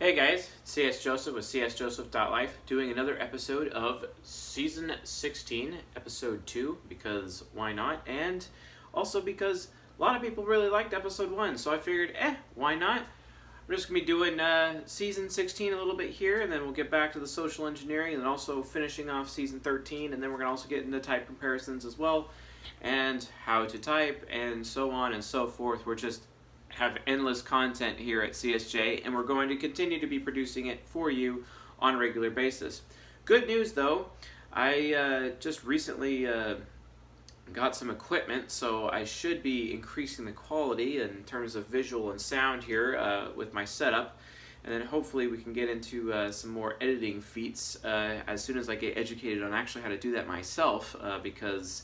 Hey guys, it's CS Joseph with csjoseph.life doing another episode of Season 16, Episode 2, because why not? And also because a lot of people really liked Episode 1, so I figured, why not? We're just going to be doing Season 16 a little bit here, and then we'll get back to the social engineering, and then also finishing off Season 13, and then we're going to also get into type comparisons as well, and how to type, and so on and so forth. We're just have endless content here at CSJ, and we're going to continue to be producing it for you on a regular basis. Good news though, I just recently got some equipment, so I should be increasing the quality in terms of visual and sound here with my setup, and then hopefully we can get into some more editing feats as soon as I get educated on actually how to do that myself, because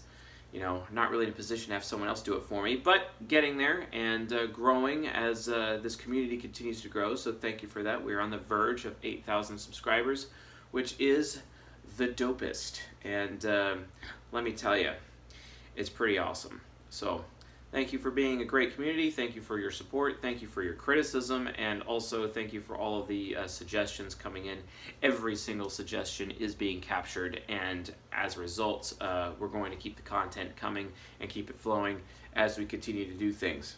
not really in a position to have someone else do it for me, but getting there and growing as this community continues to grow, so thank you for that. We're on the verge of 8,000 subscribers, which is the dopest, and let me tell you, it's pretty awesome. So thank you for being a great community, thank you for your support, thank you for your criticism, and also thank you for all of the suggestions coming in. Every single suggestion is being captured, and as a result, we're going to keep the content coming and keep it flowing as we continue to do things.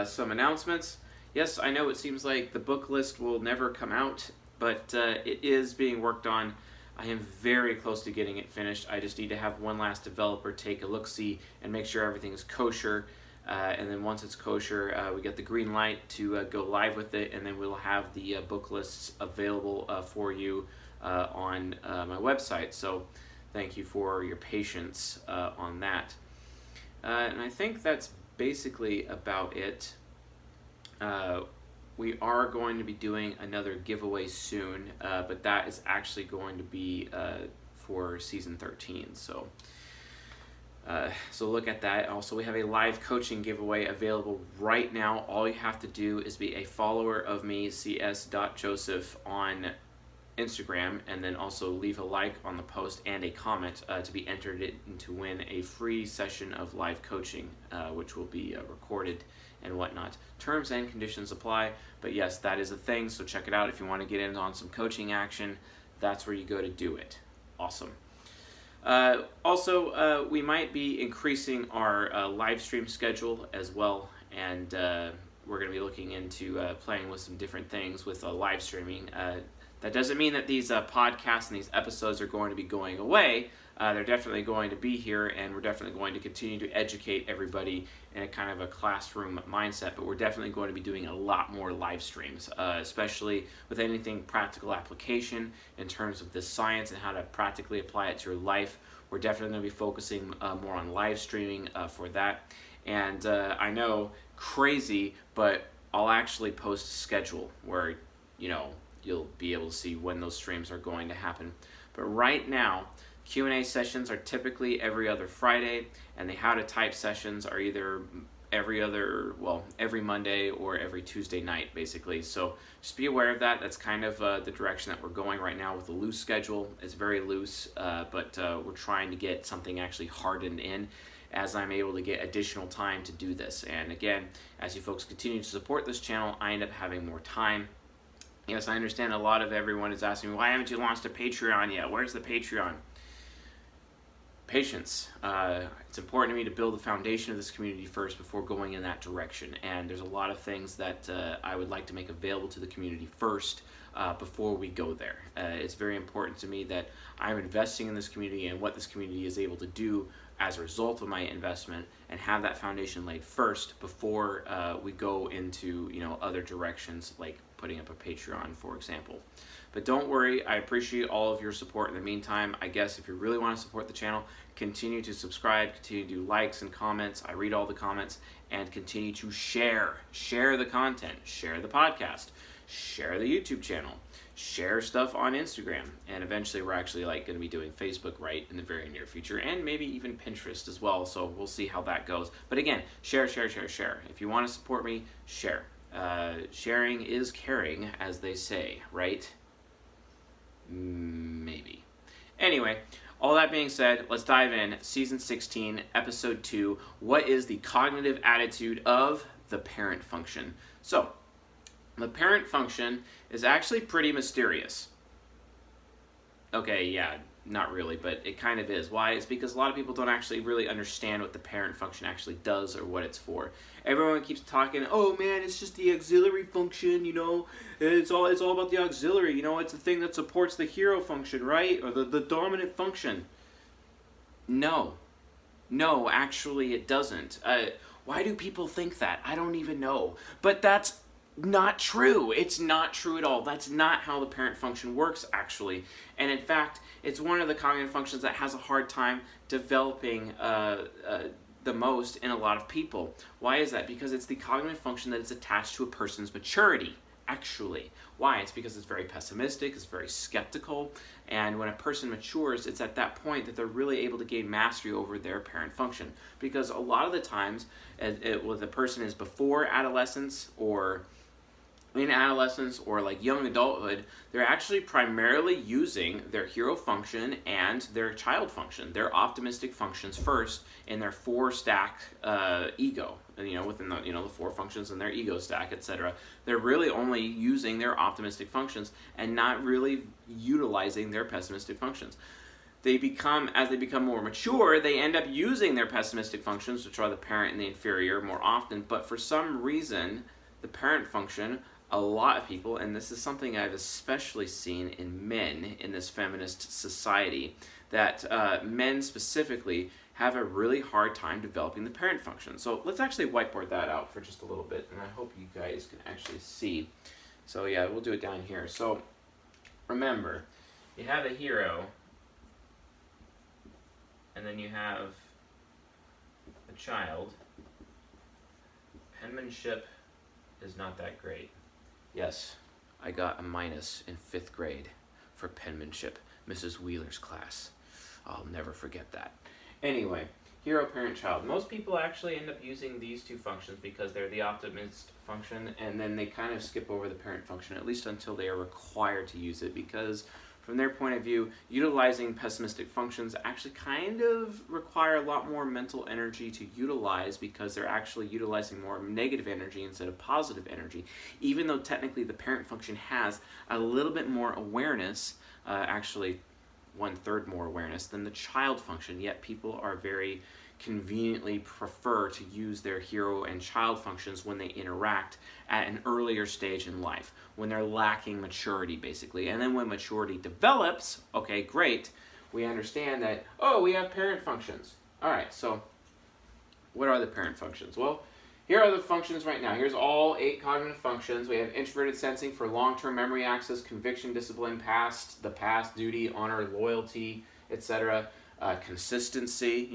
Some announcements. Yes, I know it seems like the book list will never come out, but it is being worked on. I am very close to getting it finished. I just need to have one last developer take a look-see and make sure everything is kosher. And then once it's kosher, we get the green light to go live with it, and then we'll have the book lists available for you on my website. So thank you for your patience on that. And I think that's basically about it. We are going to be doing another giveaway soon, but that is actually going to be for Season 13. So look at that. Also, we have a live coaching giveaway available right now. All you have to do is be a follower of me, cs.joseph, on Instagram, and then also leave a like on the post and a comment to be entered in to win a free session of live coaching, which will be recorded and whatnot. Terms and conditions apply, but yes, that is a thing, so check it out if you want to get in on some coaching action. That's where you go to do it. Awesome. Also, we might be increasing our live stream schedule as well, and we're going to be looking into playing with some different things with live streaming. That doesn't mean that these podcasts and these episodes are going to be going away. They're definitely going to be here, and we're definitely going to continue to educate everybody in a kind of a classroom mindset, but we're definitely going to be doing a lot more live streams, especially with anything practical application in terms of this science and how to practically apply it to your life. We're definitely going to be focusing more on live streaming for that. And I know, crazy, but I'll actually post a schedule where, you'll be able to see when those streams are going to happen. But right now, Q&A sessions are typically every other Friday, and the How to Type sessions are either every Monday or every Tuesday night, basically. So just be aware of that. That's kind of the direction that we're going right now with a loose schedule. It's very loose, but we're trying to get something actually hardened in as I'm able to get additional time to do this. And again, as you folks continue to support this channel, I end up having more time. Yes, I understand a lot of everyone is asking me, why haven't you launched a Patreon yet? Where's the Patreon? Patience. It's important to me to build the foundation of this community first before going in that direction. And there's a lot of things that I would like to make available to the community first before we go there. It's very important to me that I'm investing in this community and what this community is able to do as a result of my investment, and have that foundation laid first before we go into other directions like putting up a Patreon, for example. But don't worry, I appreciate all of your support in the meantime. I guess if you really want to support the channel, continue to subscribe, continue to do likes and comments. I read all the comments, and continue to share the content, share the podcast, share the YouTube channel, share stuff on Instagram, and eventually we're actually going to be doing Facebook right in the very near future, and maybe even Pinterest as well, so we'll see how that goes. But again, share. If you want to support me, share. Sharing is caring, as they say, right? Maybe. Anyway, all that being said, let's dive in. Season 16, Episode 2, what is the cognitive attitude of the parent function? So, The parent function is actually pretty mysterious. Okay, yeah, not really, but it kind of is. Why? It's because a lot of people don't actually really understand what the parent function actually does or what it's for. Everyone keeps talking, oh man, it's just the auxiliary function, it's all about the auxiliary, it's the thing that supports the hero function, right? Or the dominant function. No, actually it doesn't. Why do people think that? I don't even know. But that's not true. It's not true at all. That's not how the parent function works, actually. And in fact, it's one of the cognitive functions that has a hard time developing the most in a lot of people. Why is that? Because it's the cognitive function that is attached to a person's maturity, actually. Why? It's because it's very pessimistic, it's very skeptical, and when a person matures, it's at that point that they're really able to gain mastery over their parent function. Because a lot of the times, whether the person is before adolescence or in adolescence or like young adulthood, they're actually primarily using their hero function and their child function, their optimistic functions first in their 4-stack ego, within the 4 functions in their ego stack, etc. They're really only using their optimistic functions and not really utilizing their pessimistic functions. As they become more mature, they end up using their pessimistic functions, which are the parent and the inferior, more often, but for some reason, the parent function, a lot of people, and this is something I've especially seen in men in this feminist society, that men specifically have a really hard time developing the parent function. So let's actually whiteboard that out for just a little bit, and I hope you guys can actually see. So yeah, we'll do it down here. So remember, you have a hero, and then you have a child. Penmanship is not that great. Yes, I got a minus in 5th grade for penmanship, Mrs. Wheeler's class. I'll never forget that. Anyway, hero, parent, child. Most people actually end up using these 2 functions because they're the optimist function, and then they kind of skip over the parent function, at least until they are required to use it, because from their point of view, utilizing pessimistic functions actually kind of require a lot more mental energy to utilize, because they're actually utilizing more negative energy instead of positive energy, even though technically the parent function has a little bit more awareness, actually 1/3 more awareness than the child function, yet people are very conveniently prefer to use their hero and child functions when they interact at an earlier stage in life, when they're lacking maturity, basically. And then when maturity develops, okay, great, we understand that, we have parent functions. All right, so what are the parent functions? Well, here are the functions right now. Here's all 8 cognitive functions. We have introverted sensing for long-term memory access, conviction, discipline, the past, duty, honor, loyalty, etc. Consistency,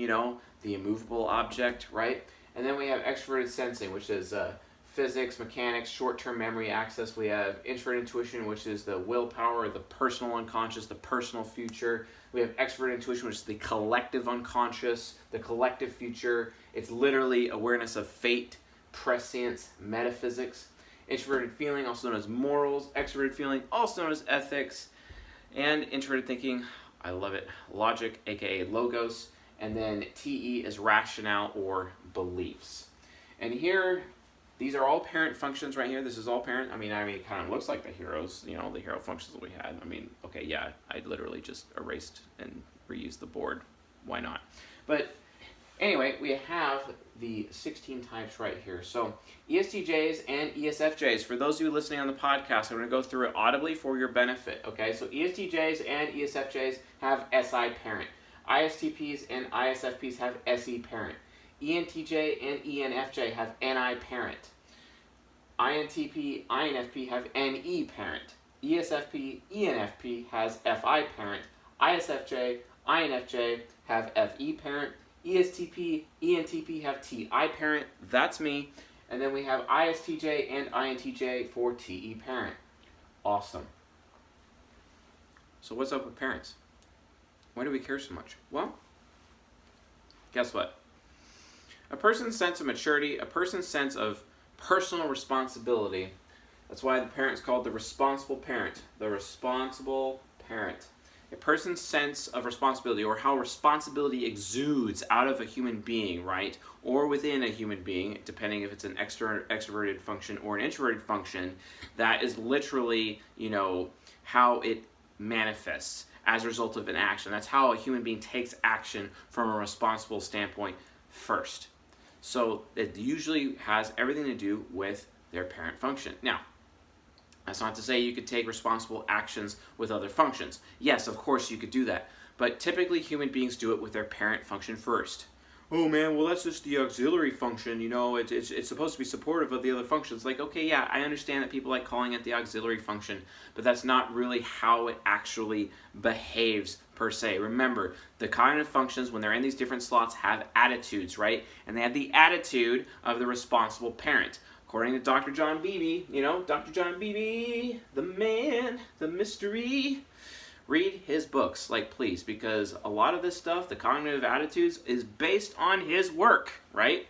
the immovable object, right? And then we have extroverted sensing, which is physics, mechanics, short-term memory access. We have introverted intuition, which is the willpower, the personal unconscious, the personal future. We have extroverted intuition, which is the collective unconscious, the collective future. It's literally awareness of fate, prescience, metaphysics. Introverted feeling, also known as morals. Extroverted feeling, also known as ethics. And introverted thinking, I love it, logic, aka logos. And then TE is rationale or beliefs. And here, these are all parent functions right here. This is all parent. It kind of looks like the heroes, the hero functions that we had. Okay, yeah, I literally just erased and reused the board. Why not? But anyway, we have the 16 types right here. So ESTJs and ESFJs. For those of you listening on the podcast, I'm going to go through it audibly for your benefit. Okay, so ESTJs and ESFJs have SI parent. ISTPs and ISFPs have SE parent. ENTJ and ENFJ have NI parent. INTP, INFP have NE parent. ESFP, ENFP has FI parent. ISFJ, INFJ have FE parent. ESTP, ENTP have TI parent. That's me. And then we have ISTJ and INTJ for TE parent. Awesome. So what's up with parents? Why do we care so much? Well, guess what? A person's sense of maturity, a person's sense of personal responsibility, that's why the parent's called the responsible parent. The responsible parent. a person's sense of responsibility, or how responsibility exudes out of a human being, right? Or within a human being, depending if it's an extroverted function or an introverted function, that is literally, how it manifests as a result of an action. That's how a human being takes action from a responsible standpoint first. So it usually has everything to do with their parent function. Now, that's not to say you could take responsible actions with other functions. Yes, of course you could do that. But typically human beings do it with their parent function first. Oh man, well that's just the auxiliary function, it's supposed to be supportive of the other functions. Like, okay, yeah, I understand that people like calling it the auxiliary function, but that's not really how it actually behaves per se. Remember, the cognitive functions, when they're in these different slots, have attitudes, right? And they have the attitude of the responsible parent. According to Dr. John Beebe, Dr. John Beebe, the man, the mystery. Read his books, please, because a lot of this stuff, the cognitive attitudes, is based on his work, right?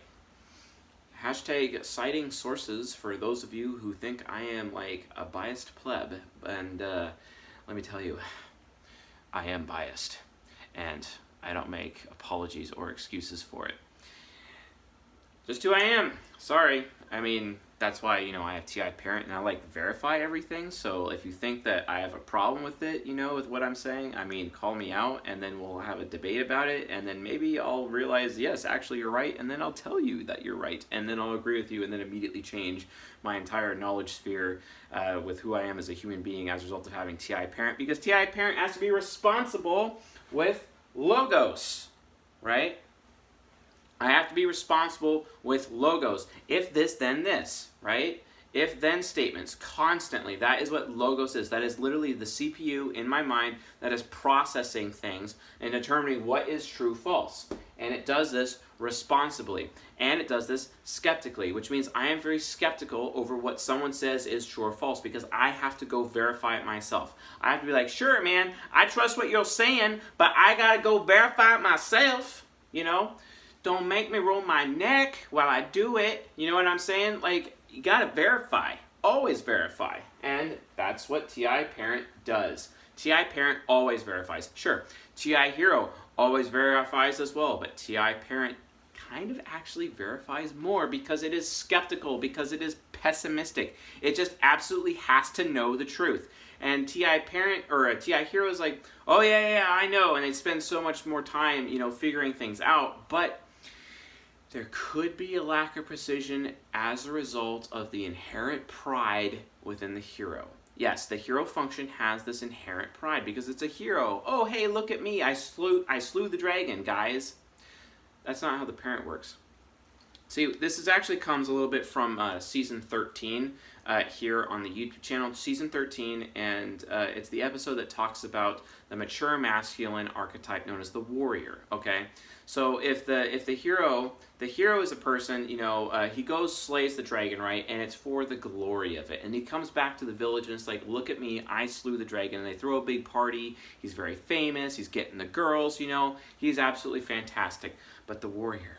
Hashtag citing sources for those of you who think I am a biased pleb. And let me tell you, I am biased. And I don't make apologies or excuses for it. Just who I am. Sorry. That's why, I have TI parent and I verify everything. So if you think that I have a problem with it, with what I'm saying, call me out and then we'll have a debate about it. And then maybe I'll realize, yes, actually you're right. And then I'll tell you that you're right. And then I'll agree with you and then immediately change my entire knowledge sphere with who I am as a human being as a result of having TI parent. Because TI parent has to be responsible with logos, right? I have to be responsible with logos. If this, then this, right? If then statements constantly. That is what logos is. That is literally the CPU in my mind that is processing things and determining what is true, false. And it does this responsibly. And it does this skeptically, which means I am very skeptical over what someone says is true or false because I have to go verify it myself. I have to be like, sure, man, I trust what you're saying, but I got to go verify it myself, Don't make me roll my neck while I do it. You know what I'm saying? You gotta verify. Always verify. And that's what TI parent does. TI parent always verifies. Sure, TI hero always verifies as well, but TI parent kind of actually verifies more because it is skeptical, because it is pessimistic. It just absolutely has to know the truth. And TI parent or a TI hero is like, oh yeah, I know. And they spend so much more time, figuring things out. But there could be a lack of precision as a result of the inherent pride within the hero. Yes, the hero function has this inherent pride because it's a hero. Oh, hey, look at me. I slew the dragon, guys. That's not how the parent works. See, this actually comes a little bit from season 13 here on the YouTube channel, season 13, and it's the episode that talks about the mature masculine archetype known as the warrior. Okay, so if the hero is a person, he goes slays the dragon, right, and it's for the glory of it, and he comes back to the village and it's like, look at me, I slew the dragon, and they throw a big party. He's very famous. He's getting the girls. He's absolutely fantastic. But the warrior,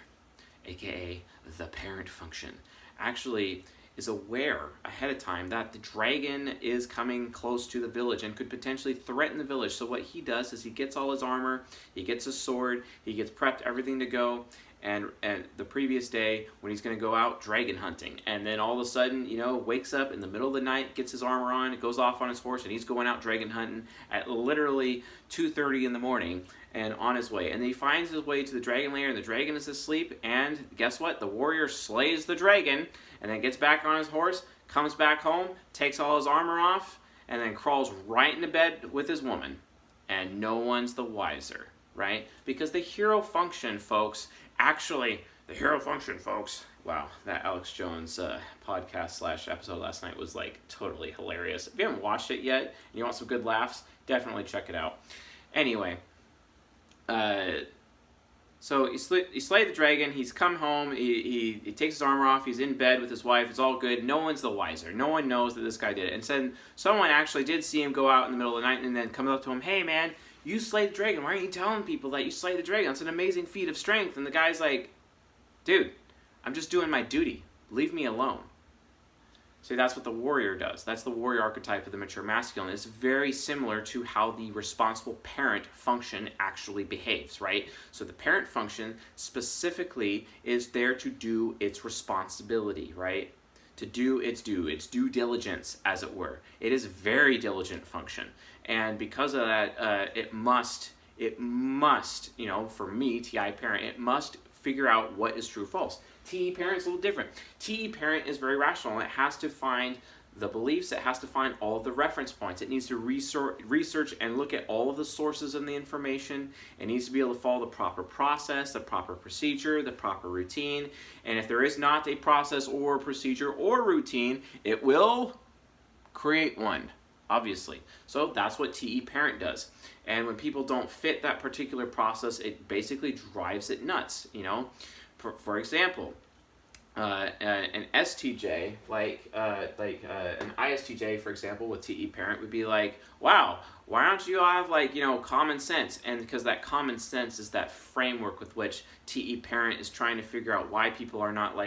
aka the parent function, actually is aware ahead of time that the dragon is coming close to the village and could potentially threaten the village. So what he does is he gets all his armor, he gets his sword, he gets prepped, everything to go, and the previous day when he's going to go out dragon hunting, and then all of a sudden, wakes up in the middle of the night, gets his armor on, goes off on his horse, and he's going out dragon hunting at literally 2:30 in the morning and on his way. And he finds his way to the dragon lair, and the dragon is asleep, and guess what? The warrior slays the dragon, and then gets back on his horse, comes back home, takes all his armor off, and then crawls right into bed with his woman. And no one's the wiser, right? Because the hero function, folks, wow, that Alex Jones podcast / episode last night was totally hilarious. If you haven't watched it yet and you want some good laughs, definitely check it out. Anyway, so he slayed the dragon, he's come home, he takes his armor off, he's in bed with his wife, it's all good, no one's the wiser, no one knows that this guy did it. And then someone actually did see him go out in the middle of the night and then comes up to him, hey man, you slayed the dragon, why aren't you telling people that you slayed the dragon? That's an amazing feat of strength. And the guy's like, dude, I'm just doing my duty, leave me alone. So that's what the warrior does. That's the warrior archetype of the mature masculine. It's very similar to how the responsible parent function actually behaves, right? So the parent function specifically is there to do its responsibility, right? To do its due diligence, as it were. It is a very diligent function. And because of that, it must, for me, TI parent, it must figure out what is true or false. TE parent is a little different. TE parent is very rational. It has to find the beliefs. It has to find all of the reference points. It needs to research and look at all of the sources of the information. It needs to be able to follow the proper process, the proper procedure, the proper routine. And if there is not a process or procedure or routine, it will create one, obviously. So that's what TE parent does. And when people don't fit that particular process, it basically drives it nuts, For example, an STJ, an ISTJ, for example, with TE parent would be like, wow, why don't you have common sense? And because that common sense is that framework with which TE parent is trying to figure out why people are not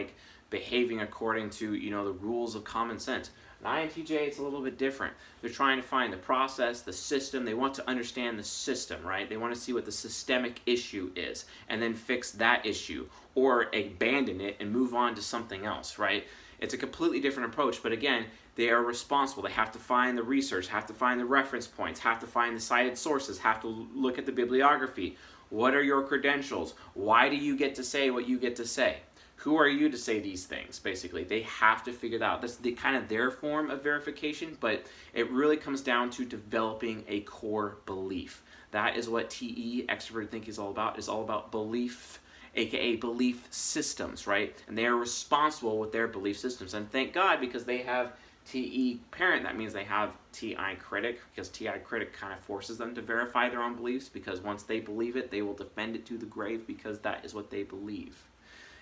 behaving according to the rules of common sense. An INTJ, it's a little bit different. They're trying to find the process, the system. They want to understand the system, right? They want to see what the systemic issue is and then fix that issue or abandon it and move on to something else, right? It's a completely different approach, but again, they are responsible. They have to find the research, have to find the reference points, have to find the cited sources, have to look at the bibliography. What are your credentials? Why do you get to say what you get to say? Who are you to say these things, basically? They have to figure that out. That's kind of their form of verification, but it really comes down to developing a core belief. That is what TE, extroverted thinking, is all about. It's all about belief, aka belief systems, right? And they are responsible with their belief systems. And thank God, because they have TE parent, that means they have TI critic, because TI critic kind of forces them to verify their own beliefs, because once they believe it, they will defend it to the grave, because that is what they believe.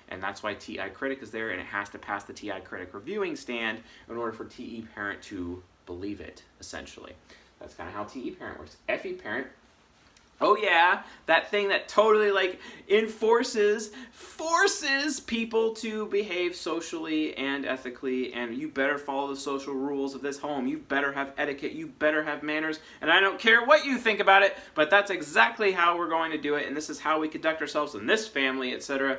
And that's why TI critic is there, and it has to pass the TI critic reviewing stand in order for TE parent to believe it, essentially. That's kind of how TE parent works. FE parent, oh yeah, that thing that totally forces people to behave socially and ethically, and you better follow the social rules of this home. You better have etiquette. You better have manners, and I don't care what you think about it, but that's exactly how we're going to do it, and this is how we conduct ourselves in this family, etc.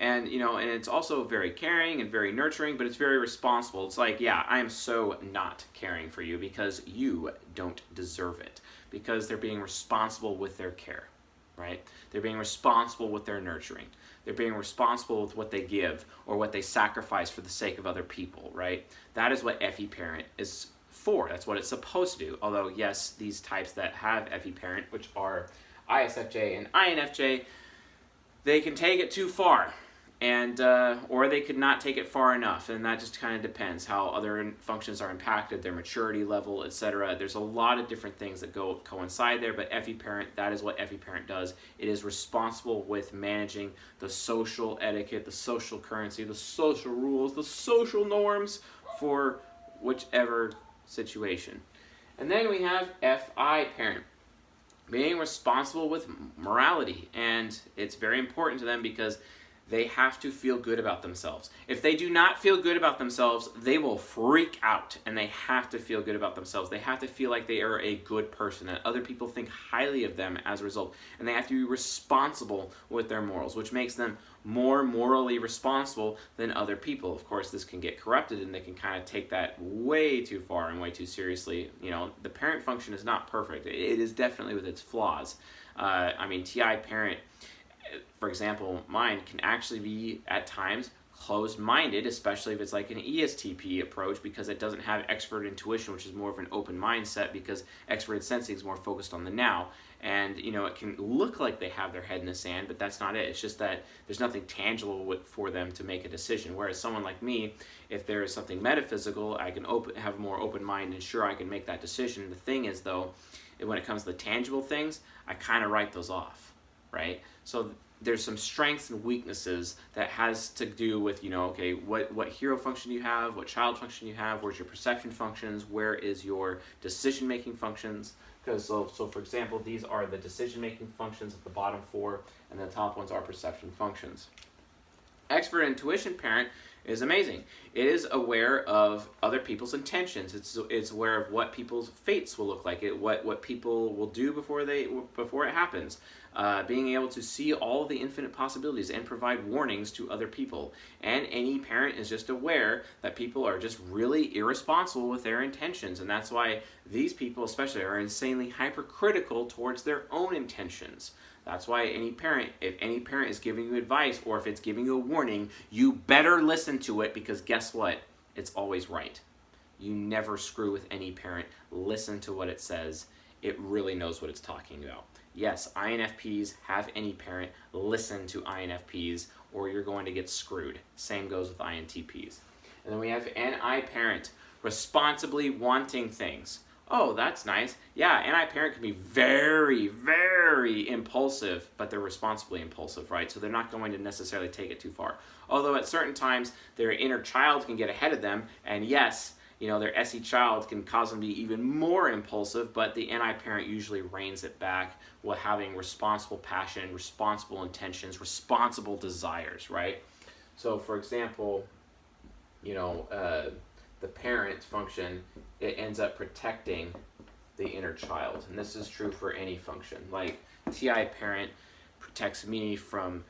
And, and it's also very caring and very nurturing, but it's very responsible. It's like, yeah, I am so not caring for you because you don't deserve it. Because they're being responsible with their care, right? They're being responsible with their nurturing. They're being responsible with what they give or what they sacrifice for the sake of other people, right? That is what FE parent is for. That's what it's supposed to do. Although, yes, these types that have FE parent, which are ISFJ and INFJ, they can take it too far. And or they could not take it far enough, and that just kind of depends how other functions are impacted, their maturity level, etc. There's a lot of different things that coincide there, but FE parent, that is what FE parent does. It is responsible with managing the social etiquette, the social currency, the social rules, the social norms for whichever situation. And then we have FI parent, being responsible with morality, and it's very important to them because they have to feel good about themselves. If they do not feel good about themselves, they will freak out, and they have to feel good about themselves. They have to feel like they are a good person, and other people think highly of them as a result. And they have to be responsible with their morals, which makes them more morally responsible than other people. Of course, this can get corrupted, and they can kind of take that way too far and way too seriously. The parent function is not perfect. It is definitely with its flaws. TI parent, for example, mine can actually be at times closed-minded, especially if it's like an ESTP approach, because it doesn't have extrovert intuition, which is more of an open mindset, because extroverted sensing is more focused on the now. And, it can look like they have their head in the sand, but that's not it. It's just that there's nothing tangible for them to make a decision. Whereas someone like me, if there is something metaphysical, I can have a more open mind, and sure, I can make that decision. The thing is, though, when it comes to the tangible things, I kind of write those off, right? So there's some strengths and weaknesses that has to do with, what hero function you have, what child function you have, where's your perception functions, where is your decision-making functions. Because so for example, these are the decision-making functions of the bottom four, and the top ones are perception functions. Extrovert intuition parent is amazing. It is aware of other people's intentions. It's aware of what people's fates will look like. What people will do before it happens. Being able to see all the infinite possibilities and provide warnings to other people. And any parent is just aware that people are just really irresponsible with their intentions, and that's why these people especially are insanely hypercritical towards their own intentions. That's why if any parent is giving you advice or if it's giving you a warning, you better listen to it, because guess what? It's always right. You never screw with any parent. Listen to what it says. It really knows what it's talking about. Yes, INFPs have any parent. Listen to INFPs or you're going to get screwed. Same goes with INTPs. And then we have NI parent, responsibly wanting things. Oh, that's nice. Yeah, NI parent can be very, very impulsive, but they're responsibly impulsive, right? So they're not going to necessarily take it too far. Although at certain times, their inner child can get ahead of them, and yes, their SE child can cause them to be even more impulsive, but the NI parent usually reins it back while having responsible passion, responsible intentions, responsible desires, right? So, for example, the parent function, it ends up protecting the inner child. And this is true for any function. Like TI parent protects me from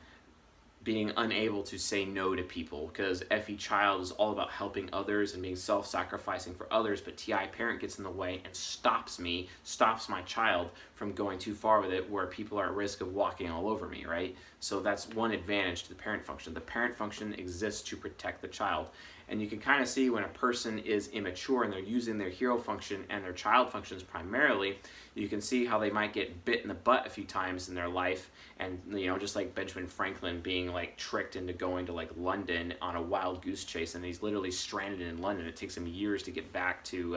being unable to say no to people, because FE child is all about helping others and being self-sacrificing for others, but TI parent gets in the way and stops my child from going too far with it, where people are at risk of walking all over me, right? So that's one advantage to the parent function. The parent function exists to protect the child. And you can kind of see when a person is immature and they're using their hero function and their child functions primarily, you can see how they might get bit in the butt a few times in their life. And, just like Benjamin Franklin being like tricked into going to like London on a wild goose chase, and he's literally stranded in London. It takes him years to get back to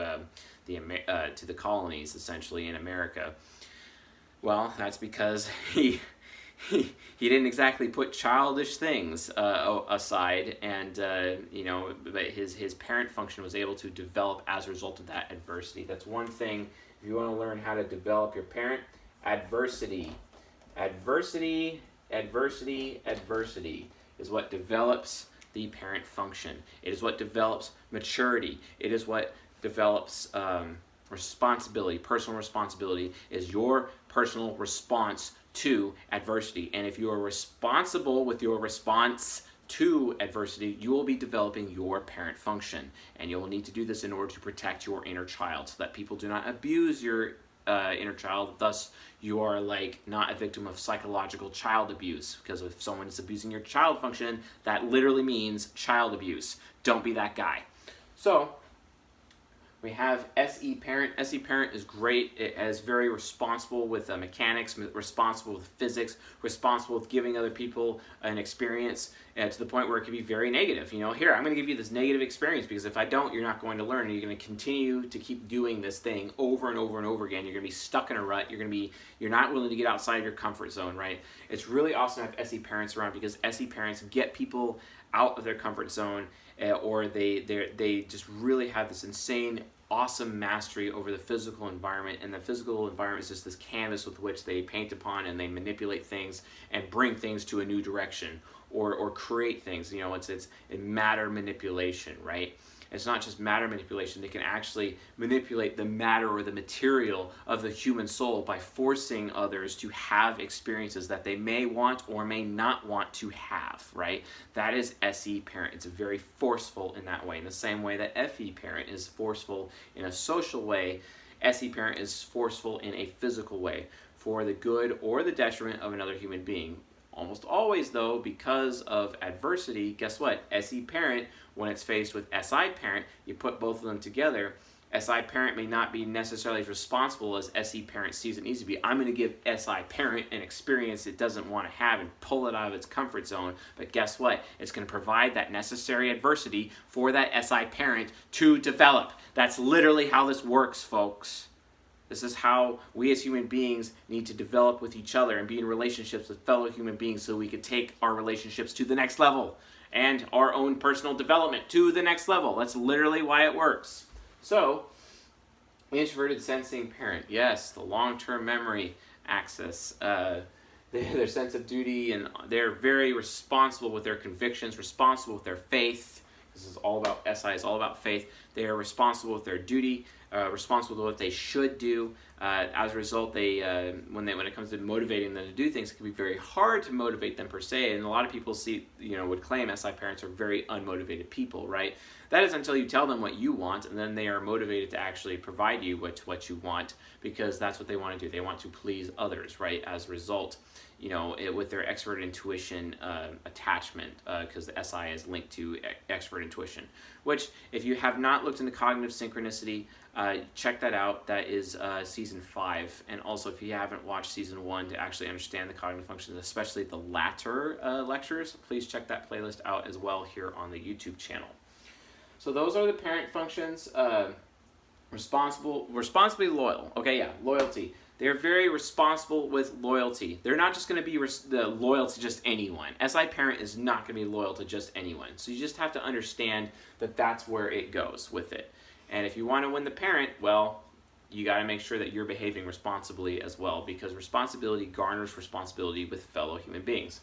the colonies, essentially, in America. Well, that's because he didn't exactly put childish things aside, and but his parent function was able to develop as a result of that adversity. That's one thing. If you want to learn how to develop your parent, adversity is what develops the parent function. It is what develops maturity. It is what develops responsibility. Personal responsibility is your personal response to adversity. And if you are responsible with your response to adversity, you will be developing your parent function. And you'll need to do this in order to protect your inner child, so that people do not abuse your inner child. Thus, you are not a victim of psychological child abuse, because if someone is abusing your child function, that literally means child abuse. Don't be that guy. So, we have SE parent. SE parent is great. It is very responsible with mechanics, responsible with physics, responsible with giving other people an experience to the point where it can be very negative. Here, I'm going to give you this negative experience, because if I don't, you're not going to learn. And you're going to continue to keep doing this thing over and over and over again. You're going to be stuck in a rut. You're not willing to get outside your comfort zone, right? It's really awesome to have SE parents around, because SE parents get people out of their comfort zone, or they just really have this insane awesome mastery over the physical environment, and the physical environment is just this canvas with which they paint upon, and they manipulate things and bring things to a new direction, or create things. It's matter manipulation, right? It's not just matter manipulation. They can actually manipulate the matter or the material of the human soul by forcing others to have experiences that they may want or may not want to have, right? That is SE parent. It's very forceful in that way. In the same way that FE parent is forceful in a social way, SE parent is forceful in a physical way for the good or the detriment of another human being. Almost always, though, because of adversity, guess what? SE parent, when it's faced with SI parent, you put both of them together. SI parent may not be necessarily as responsible as SE parent sees it needs to be. I'm going to give SI parent an experience it doesn't want to have and pull it out of its comfort zone. But guess what? It's going to provide that necessary adversity for that SI parent to develop. That's literally how this works, folks. This is how we as human beings need to develop with each other and be in relationships with fellow human beings, so we could take our relationships to the next level and our own personal development to the next level. That's literally why it works. So, introverted sensing parent. Yes, the long-term memory axis. Their sense of duty, and they're very responsible with their convictions, responsible with their faith. This is all about SI. It's all about faith. They are responsible with their duty, responsible with what they should do. As a result, they when it comes to motivating them to do things, it can be very hard to motivate them per se. And a lot of people would claim SI parents are very unmotivated people, right? That is until you tell them what you want, and then they are motivated to actually provide you what you want, because that's what they want to do. They want to please others, right? As a result, with their expert intuition attachment, because the SI is linked to expert intuition, which, if you have not looked into cognitive synchronicity, check that out. That is season 5. And also, if you haven't watched season 1 to actually understand the cognitive functions, especially the latter lectures, please check that playlist out as well here on the YouTube channel. So those are the parent functions. Responsibly loyal. Okay, yeah, loyalty. They're very responsible with loyalty. They're not just going to be loyal to just anyone. SI parent is not going to be loyal to just anyone. So you just have to understand that that's where it goes with it. And if you want to win the parent, well, you got to make sure that you're behaving responsibly as well, because responsibility garners responsibility with fellow human beings.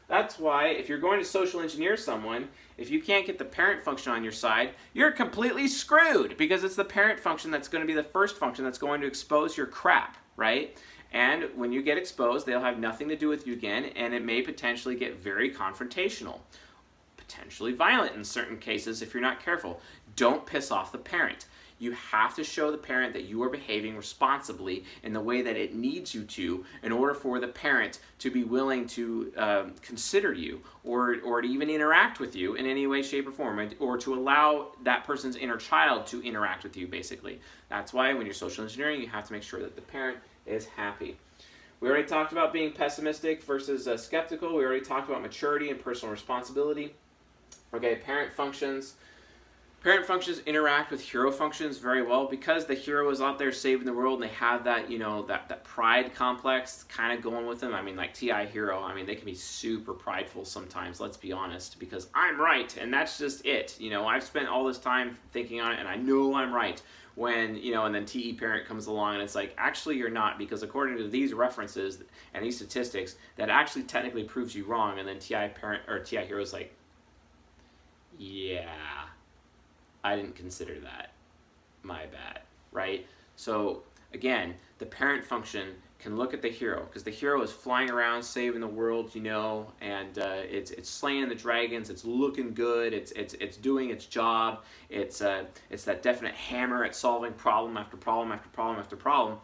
That's why if you're going to social engineer someone, if you can't get the parent function on your side, you're completely screwed, because it's the parent function that's going to be the first function that's going to expose your crap, right? And when you get exposed, they'll have nothing to do with you again, and it may potentially get very confrontational, potentially violent in certain cases if you're not careful. Don't piss off the parent. You have to show the parent that you are behaving responsibly in the way that it needs you to, in order for the parent to be willing to consider you, or to even interact with you in any way, shape, or form, or to allow that person's inner child to interact with you, basically. That's why when you're social engineering, you have to make sure that the parent is happy. We already talked about being pessimistic versus skeptical. We already talked about maturity and personal responsibility. Okay, parent functions. Parent functions interact with hero functions very well, because the hero is out there saving the world, and they have that, that pride complex kind of going with them. I mean, like T.I. Hero, they can be super prideful sometimes, let's be honest, because I'm right, and that's just it. I've spent all this time thinking on it, and I know I'm right. When, and then T.E. parent comes along, and it's like, actually you're not, because according to these references and these statistics, that actually technically proves you wrong. And then T.I. parent, or T.I. Hero is like, yeah, I didn't consider that. My bad, right? So again, the parent function can look at the hero, because the hero is flying around saving the world, and it's slaying the dragons. It's looking good. It's doing its job. It's that definite hammer at solving problem after problem after problem after problem.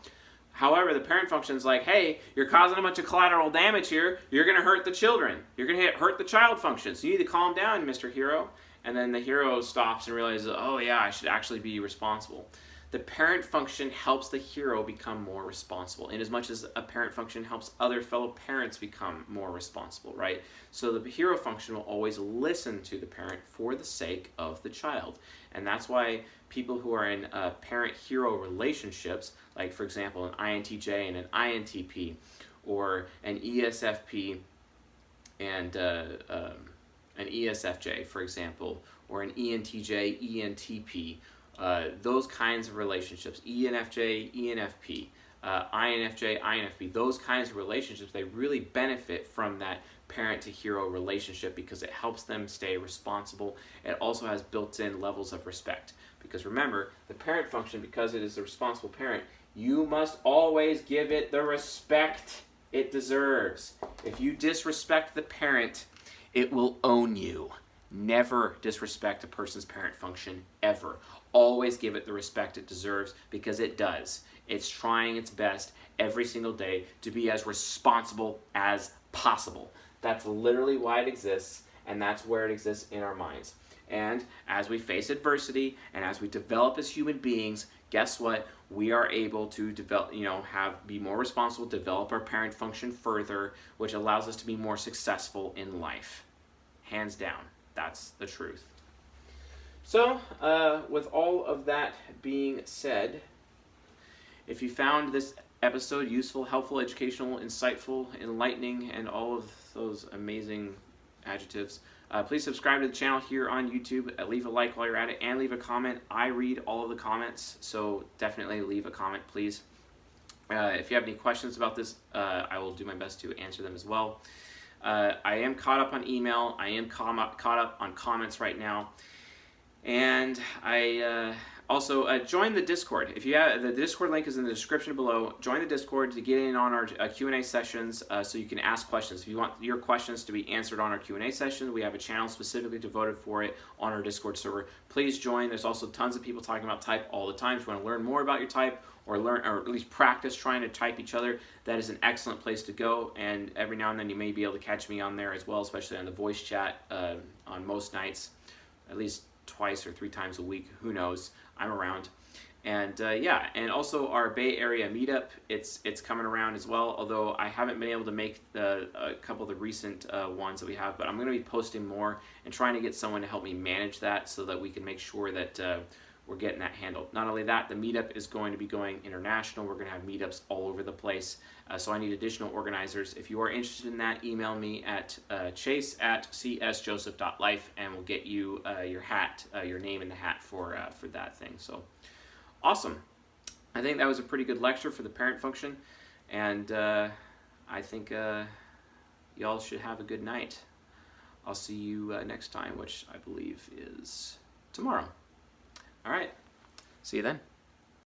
However, the parent function is like, hey, you're causing a bunch of collateral damage here. You're going to hurt the children. You're going to hurt the child function. So you need to calm down, Mr. Hero. And then the hero stops and realizes, oh yeah, I should actually be responsible. The parent function helps the hero become more responsible, in as much as a parent function helps other fellow parents become more responsible, right? So the hero function will always listen to the parent for the sake of the child. And that's why people who are in parent-hero relationships, like for example an INTJ and an INTP, or an ESFP and an ESFJ, for example, or an ENTJ, ENTP, those kinds of relationships, ENFJ, ENFP, INFJ, INFP, those kinds of relationships, they really benefit from that parent-to-hero relationship, because it helps them stay responsible. It also has built-in levels of respect, because remember, the parent function, because it is the responsible parent, you must always give it the respect it deserves. If you disrespect the parent, it will own you. Never disrespect a person's parent function, ever. Always give it the respect it deserves, because it does. It's trying its best every single day to be as responsible as possible. That's literally why it exists, and that's where it exists in our minds. And as we face adversity, and as we develop as human beings, guess what? We are able to develop, be more responsible, develop our parent function further, which allows us to be more successful in life. Hands down, that's the truth. So, with all of that being said, if you found this episode useful, helpful, educational, insightful, enlightening, and all of those amazing adjectives, please subscribe to the channel here on YouTube. Leave a like while you're at it, and leave a comment. I read all of the comments, so definitely leave a comment, please. If you have any questions about this, I will do my best to answer them as well. I am caught up on email. I am caught up on comments right now. And I also join the Discord. If you have the Discord link is in the description below. Join the Discord to get in on our Q&A sessions, so you can ask questions. If you want your questions to be answered on our Q&A session, we have a channel specifically devoted for it on our Discord server. Please join. There's also tons of people talking about type all the time. If you want to learn more about your type, or learn, or at least practice trying to type each other, that is an excellent place to go. And every now and then you may be able to catch me on there as well, especially on the voice chat on most nights, at least twice or 3 times a week. Who knows? I'm around. And yeah, and also our Bay Area meetup, it's coming around as well, although I haven't been able to make a couple of the recent ones that we have, but I'm going to be posting more and trying to get someone to help me manage that so that we can make sure that we're getting that handled. Not only that, the meetup is going to be going international. We're going to have meetups all over the place. So I need additional organizers. If you are interested in that, email me at chase@csjoseph.life, and we'll get you your hat, your name in the hat for that thing. So awesome. I think that was a pretty good lecture for the parent function, and I think y'all should have a good night. I'll see you next time, which I believe is tomorrow. All right. See you then.